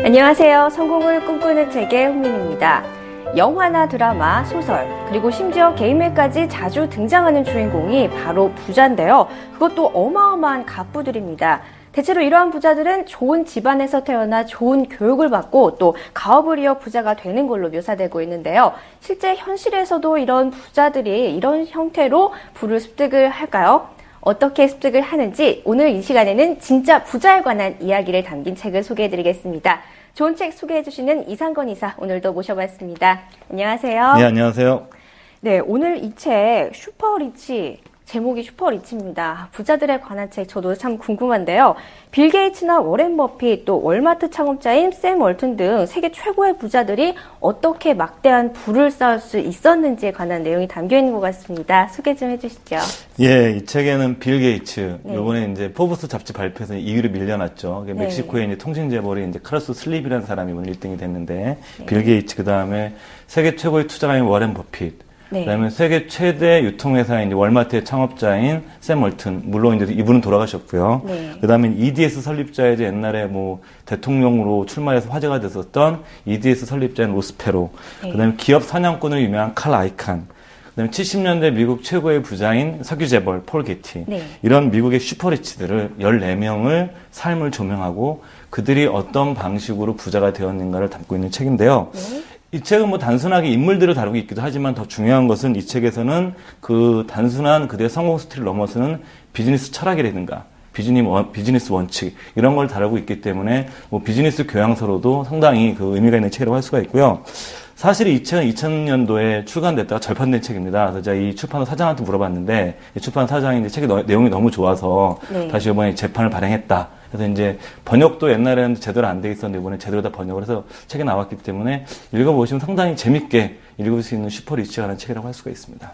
안녕하세요. 성공을 꿈꾸는 책의 홍민입니다. 영화나 드라마, 소설, 그리고 심지어 게임에까지 자주 등장하는 주인공이 바로 부자인데요. 그것도 어마어마한 갑부들입니다. 대체로 이러한 부자들은 좋은 집안에서 태어나 좋은 교육을 받고 또 가업을 이어 부자가 되는 걸로 묘사되고 있는데요. 실제 현실에서도 이런 부자들이 이런 형태로 부를 습득을 할까요? 어떻게 습득을 하는지 오늘 이 시간에는 진짜 부자에 관한 이야기를 담긴 책을 소개해드리겠습니다. 좋은 책 소개해주시는 이상건 이사 오늘도 모셔봤습니다. 안녕하세요. 네, 안녕하세요. 네, 오늘 이 책 슈퍼리치, 제목이 슈퍼리치입니다. 부자들에 관한 책 저도 참 궁금한데요. 빌 게이츠나 워렌 버핏 또 월마트 창업자인 샘 월튼 등 세계 최고의 부자들이 어떻게 막대한 부를 쌓을 수 있었는지에 관한 내용이 담겨 있는 것 같습니다. 소개 좀 해주시죠. 예, 이 책에는 빌 게이츠, 네. 요번에 이제 포브스 잡지 발표에서 2위로 밀려났죠. 네. 멕시코의 이제 통신재벌이 이제 카르로스 슬립이라는 사람이 오늘 1등이 됐는데, 네. 빌 게이츠, 그 다음에 세계 최고의 투자가인 워렌 버핏, 네. 그다음에 세계 최대 유통회사인 이제 월마트의 창업자인 샘 월튼, 물론 이제 이분은 돌아가셨고요. 네. 그다음에 EDS 설립자의 이제 옛날에 뭐 대통령으로 출마해서 화제가 됐었던 EDS 설립자인 로스페로, 네. 그다음에 기업 사냥꾼으로 유명한 칼 아이칸, 그다음에 70년대 미국 최고의 부자인 석유재벌 폴 게티, 네. 이런 미국의 슈퍼리치들을 14명을 삶을 조명하고 그들이 어떤 방식으로 부자가 되었는가를 담고 있는 책인데요. 네. 이 책은 뭐 단순하게 인물들을 다루고 있기도 하지만 더 중요한 것은 이 책에서는 그 단순한 그들의 성공 스토리를 넘어서는 비즈니스 철학이라든가 비즈니스 원칙 이런 걸 다루고 있기 때문에 뭐 비즈니스 교양서로도 상당히 그 의미가 있는 책이라고 할 수가 있고요. 사실 이 책은 2000년도에 출간됐다가 절판된 책입니다. 그래서 제가 이 출판사 사장한테 물어봤는데 이 출판사 사장이 이제 책의 내용이 너무 좋아서 네. 다시 이번에 재판을 발행했다. 그래서 이제 번역도 옛날에는 제대로 안 돼 있었는데 이번에 제대로 다 번역을 해서 책이 나왔기 때문에 읽어보시면 상당히 재밌게 읽을 수 있는 슈퍼리치라는 책이라고 할 수가 있습니다.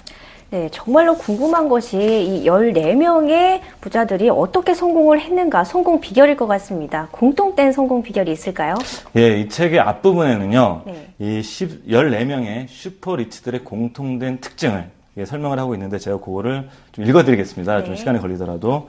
네, 정말로 궁금한 것이 이 14명의 부자들이 어떻게 성공을 했는가, 성공 비결일 것 같습니다. 공통된 성공 비결이 있을까요? 예, 이 책의 앞부분에는요, 네. 이 14명의 슈퍼리치들의 공통된 특징을 설명을 하고 있는데 제가 그거를 좀 읽어드리겠습니다. 네. 좀 시간이 걸리더라도.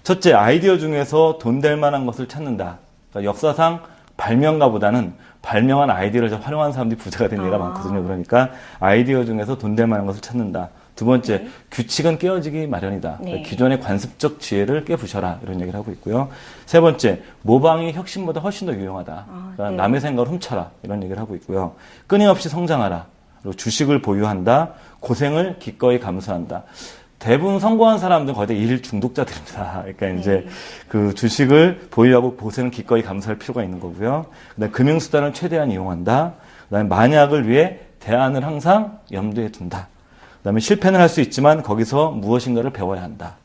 첫째, 아이디어 중에서 돈 될 만한 것을 찾는다. 그러니까 역사상 발명가보다는 발명한 아이디어를 좀 활용한 사람들이 부자가 된 예가 많거든요. 그러니까 아이디어 중에서 돈 될 만한 것을 찾는다. 두 번째, 네. 규칙은 깨어지기 마련이다. 네. 그러니까 기존의 관습적 지혜를 깨부셔라. 이런 얘기를 하고 있고요. 세 번째, 모방이 혁신보다 훨씬 더 유용하다. 그러니까 네. 남의 생각을 훔쳐라. 이런 얘기를 하고 있고요. 끊임없이 성장하라. 그리고 주식을 보유한다. 고생을 기꺼이 감수한다. 대부분 성공한 사람들은 거의 다 일 중독자들입니다. 그러니까 이제 그 주식을 보유하고 고생을 기꺼이 감수할 필요가 있는 거고요. 그다음에 금융수단을 최대한 이용한다. 그다음에 만약을 위해 대안을 항상 염두에 둔다. 그다음에 실패는 할 수 있지만 거기서 무엇인가를 배워야 한다.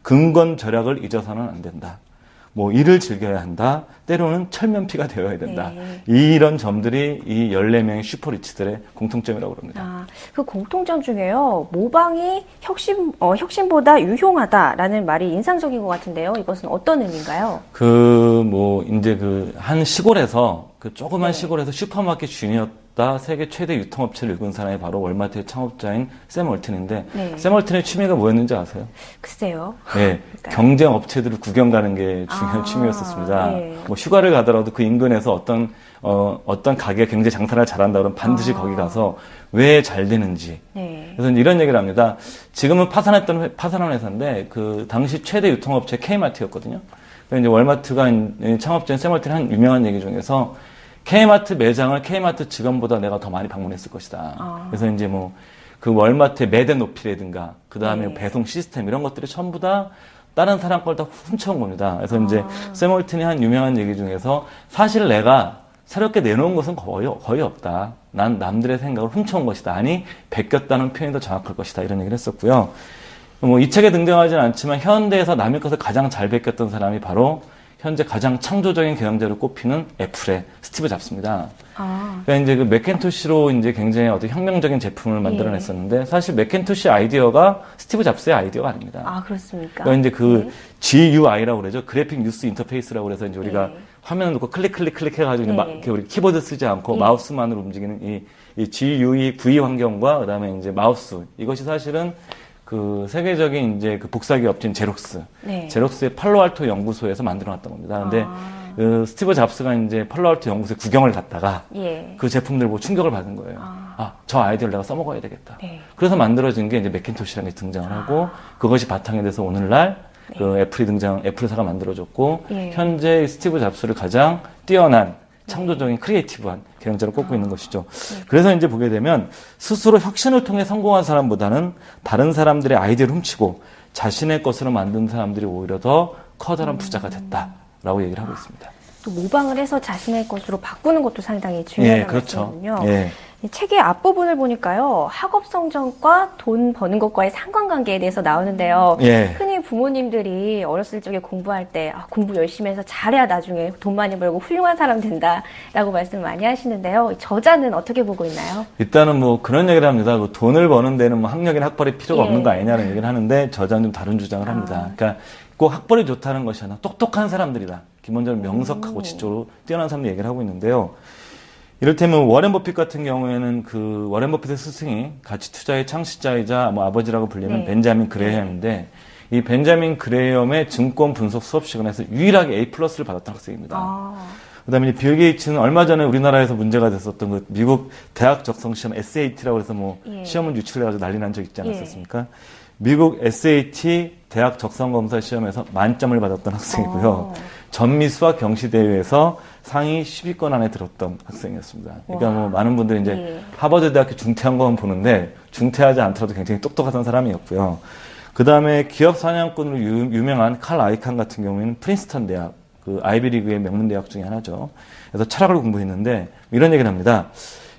근건 절약을 잊어서는 안 된다. 뭐 일을 즐겨야 한다. 때로는 철면피가 되어야 된다. 네. 이런 점들이 이 14명의 슈퍼리치들의 공통점이라고 합니다. 그 공통점 중에요. 모방이 혁신보다 유용하다라는 말이 인상적인 것 같은데요. 이것은 어떤 의미인가요? 이제 한 시골에서 조그만 네. 시골에서 슈퍼마켓 주니어다 세계 최대 유통업체를 이끈 사람이 바로 월마트의 창업자인 샘 월튼인데, 네. 샘 월튼의 취미가 뭐였는지 아세요? 글쎄요. 네. 경쟁 업체들을 구경 가는 게 중요한 취미였었습니다. 네. 뭐 휴가를 가더라도 그 인근에서 어떤 가게가 굉장히 장사를 잘한다 그러면 반드시 거기 가서 왜 잘 되는지. 네. 그래서 이런 얘기를 합니다. 지금은 파산한 회사인데 그 당시 최대 유통업체 K마트였거든요. 그러니까 이제 월마트가 창업자인 샘 월튼의 한 유명한 얘기 중에서 K마트 매장을 K마트 직원보다 내가 더 많이 방문했을 것이다. 그래서 이제 뭐 그 월마트의 매대 높이라든가 그 다음에 네. 배송 시스템 이런 것들이 전부 다 다른 사람 걸 다 훔쳐온 겁니다. 그래서 이제 샘 월튼이 한 유명한 얘기 중에서 사실 내가 새롭게 내놓은 것은 거의 없다. 난 남들의 생각을 훔쳐온 것이다. 아니 베꼈다는 표현이 더 정확할 것이다. 이런 얘기를 했었고요. 뭐 이 책에 등장하지는 않지만 현대에서 남의 것을 가장 잘 베꼈던 사람이 바로 현재 가장 창조적인 경영자로 꼽히는 애플의 스티브 잡스입니다. 그러니까 이제 그 맥킨토시로 이제 굉장히 어떤 혁명적인 제품을 만들어냈었는데 사실 맥킨토시 아이디어가 스티브 잡스의 아이디어가 아닙니다. 아, 그렇습니까? 그러니까 이제 그 GUI라고 그러죠. 그래픽 뉴스 인터페이스라고 그래서 이제 우리가 화면을 놓고 클릭 해가지고 이렇게 우리 키보드 쓰지 않고 마우스만으로 움직이는 이 GUI 환경과 그다음에 이제 마우스 이것이 사실은 그 세계적인 이제 그 복사기 업체인 제록스, 제록스의 팔로알토 연구소에서 만들어놨던 겁니다. 근데 그 스티브 잡스가 이제 펄로알토 연구소에 구경을 갔다가 예. 그 제품들 보고 충격을 받은 거예요. 저 아이디어를 내가 써먹어야 되겠다. 네. 그래서 만들어진 게 이제 맥킨토시라는 게 등장을 하고 그것이 바탕이 돼서 오늘날 그 애플사가 만들어졌고 예. 현재 스티브 잡스를 가장 뛰어난 창조적인 크리에이티브한 경영자로 꼽고 있는 것이죠. 그래서 이제 보게 되면 스스로 혁신을 통해 성공한 사람보다는 다른 사람들의 아이디어를 훔치고 자신의 것으로 만든 사람들이 오히려 더 커다란 부자가 됐다라고 얘기를 하고 있습니다. 또 모방을 해서 자신의 것으로 바꾸는 것도 상당히 중요한 말씀이군요. 예. 이 책의 앞부분을 보니까요, 학업 성적과 돈 버는 것과의 상관관계에 대해서 나오는데요. 예. 흔히 부모님들이 어렸을 적에 공부할 때 공부 열심히 해서 잘해야 나중에 돈 많이 벌고 훌륭한 사람 된다라고 말씀 많이 하시는데요. 저자는 어떻게 보고 있나요? 일단은 뭐 그런 얘기를 합니다. 그 돈을 버는 데는 뭐 학력이나 학벌이 필요가 예. 없는 거 아니냐는 얘기를 하는데 저자는 좀 다른 주장을 합니다. 그러니까 꼭 학벌이 좋다는 것이 아니라 똑똑한 사람들이다. 기본적으로 명석하고 지적으로 뛰어난 사람들 얘기를 하고 있는데요. 이를테면 워렌 버핏 같은 경우에는 그 워렌 버핏의 스승이 가치 투자의 창시자이자 뭐 아버지라고 불리는 벤자민 그레이엄인데 이 벤자민 그레이엄의 증권 분석 수업 시간에서 유일하게 A+를 받았던 학생입니다. 그다음에 빌 게이츠는 얼마 전에 우리나라에서 문제가 됐었던 그 미국 대학 적성 시험 SAT라고 해서 뭐 시험을 유출해가지고 난리 난 적 있지 않았습니까? 미국 SAT 대학 적성 검사 시험에서 만점을 받았던 학생이고요. 전미 수학 경시 대회에서 상위 10위권 안에 들었던 학생이었습니다. 그러니까 뭐 많은 분들이 이제 하버드 대학교 중퇴한 것만 보는데 중퇴하지 않더라도 굉장히 똑똑한 사람이었고요. 그 다음에 기업 사냥꾼으로 유명한 칼 아이칸 같은 경우에는 프린스턴 대학, 그 아이비리그의 명문 대학 중에 하나죠. 그래서 철학을 공부했는데 이런 얘기를 합니다.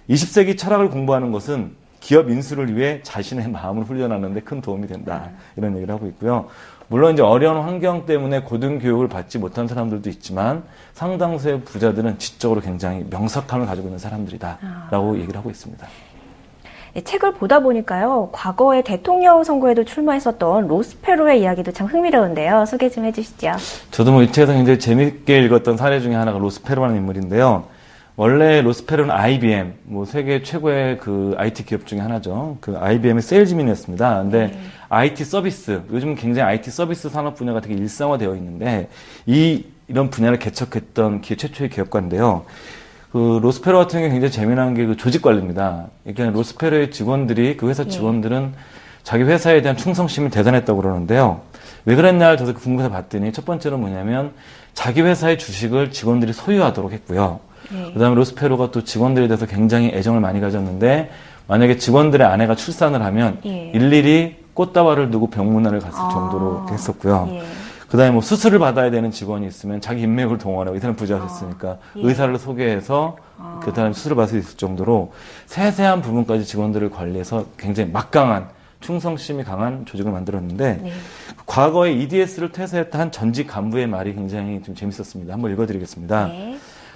20세기 철학을 공부하는 것은 기업 인수를 위해 자신의 마음을 훈련하는 데 큰 도움이 된다. 이런 얘기를 하고 있고요. 물론 이제 어려운 환경 때문에 고등교육을 받지 못한 사람들도 있지만 상당수의 부자들은 지적으로 굉장히 명석함을 가지고 있는 사람들이다. 라고 얘기를 하고 있습니다. 책을 보다 보니까요, 과거에 대통령 선거에도 출마했었던 로스페로의 이야기도 참 흥미로운데요. 소개 좀 해주시죠. 저도 뭐 이 책에서 굉장히 재밌게 읽었던 사례 중에 하나가 로스페로라는 인물인데요. 원래 로스페로는 IBM, 뭐 세계 최고의 그 IT 기업 중에 하나죠. 그 IBM의 세일즈맨이었습니다. 근데 IT 서비스, 요즘 굉장히 IT 서비스 산업 분야가 되게 일상화되어 있는데 이런 분야를 개척했던 최초의 기업가인데요. 그 로스페로 같은 경우는 굉장히 재미난 게 그 조직 관리입니다. 그러니까 로스페로의 직원들이 그 회사 직원들은 자기 회사에 대한 충성심이 대단했다고 그러는데요. 왜 그랬나 저도 궁금해서 봤더니 첫 번째는 뭐냐면 자기 회사의 주식을 직원들이 소유하도록 했고요. 그다음에 로스페로가 또 직원들에 대해서 굉장히 애정을 많이 가졌는데 만약에 직원들의 아내가 출산을 하면 일일이 꽃다발을 두고 병문안을 갔을 정도로 했었고요. 그다음에 뭐 수술을 받아야 되는 직원이 있으면 자기 인맥을 동원하고 이 사람 부자였으니까 의사를 소개해서 그 사람 수술을 받을 수 있을 정도로 세세한 부분까지 직원들을 관리해서 굉장히 막강한 충성심이 강한 조직을 만들었는데 과거에 EDS를 퇴사했던 한 전직 간부의 말이 굉장히 좀 재밌었습니다. 한번 읽어드리겠습니다.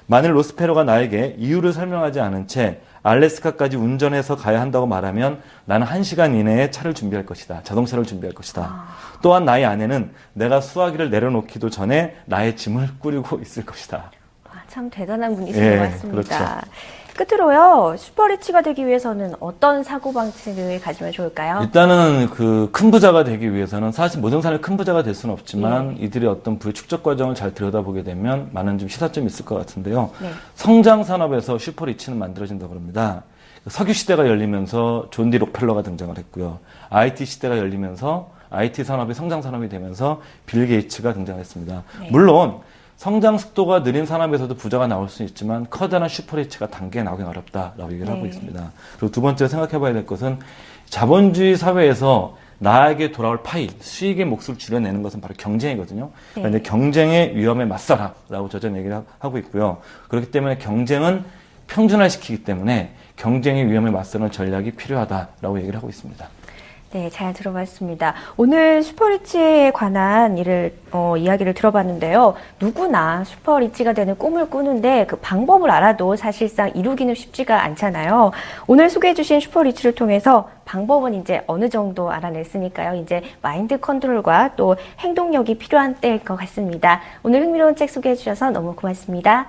만일 로스페로가 나에게 이유를 설명하지 않은 채 알래스카까지 운전해서 가야 한다고 말하면 나는 1시간 이내에 차를 준비할 것이다. 자동차를 준비할 것이다. 또한 나의 아내는 내가 수화기를 내려놓기도 전에 나의 짐을 꾸리고 있을 것이다. 참 대단한 분이신 것 같습니다. 그렇죠. 끝으로요, 슈퍼리치가 되기 위해서는 어떤 사고방식을 가지면 좋을까요? 일단은 그 큰 부자가 되기 위해서는 사실 모든 사람이 큰 부자가 될 수는 없지만 이들이 어떤 부의 축적 과정을 잘 들여다보게 되면 많은 좀 시사점이 있을 것 같은데요. 성장 산업에서 슈퍼리치는 만들어진다고 합니다. 석유 시대가 열리면서 존 디 록펠러가 등장을 했고요. IT 시대가 열리면서 IT 산업이 성장 산업이 되면서 빌 게이츠가 등장했습니다. 물론 성장 속도가 느린 산업에서도 부자가 나올 수 있지만 커다란 슈퍼리치가 단계에 나오기 어렵다라고 얘기를 하고 있습니다. 그리고 두 번째로 생각해봐야 될 것은 자본주의 사회에서 나에게 돌아올 파이, 수익의 몫을 줄여내는 것은 바로 경쟁이거든요. 그런데 경쟁의 위험에 맞서라라고 저자는 얘기를 하고 있고요. 그렇기 때문에 경쟁은 평준화시키기 때문에 경쟁의 위험에 맞서는 전략이 필요하다라고 얘기를 하고 있습니다. 네, 잘 들어봤습니다. 오늘 슈퍼리치에 관한 이야기를 들어봤는데요. 누구나 슈퍼리치가 되는 꿈을 꾸는데 그 방법을 알아도 사실상 이루기는 쉽지가 않잖아요. 오늘 소개해주신 슈퍼리치를 통해서 방법은 이제 어느 정도 알아냈으니까요. 이제 마인드 컨트롤과 또 행동력이 필요한 때일 것 같습니다. 오늘 흥미로운 책 소개해주셔서 너무 고맙습니다.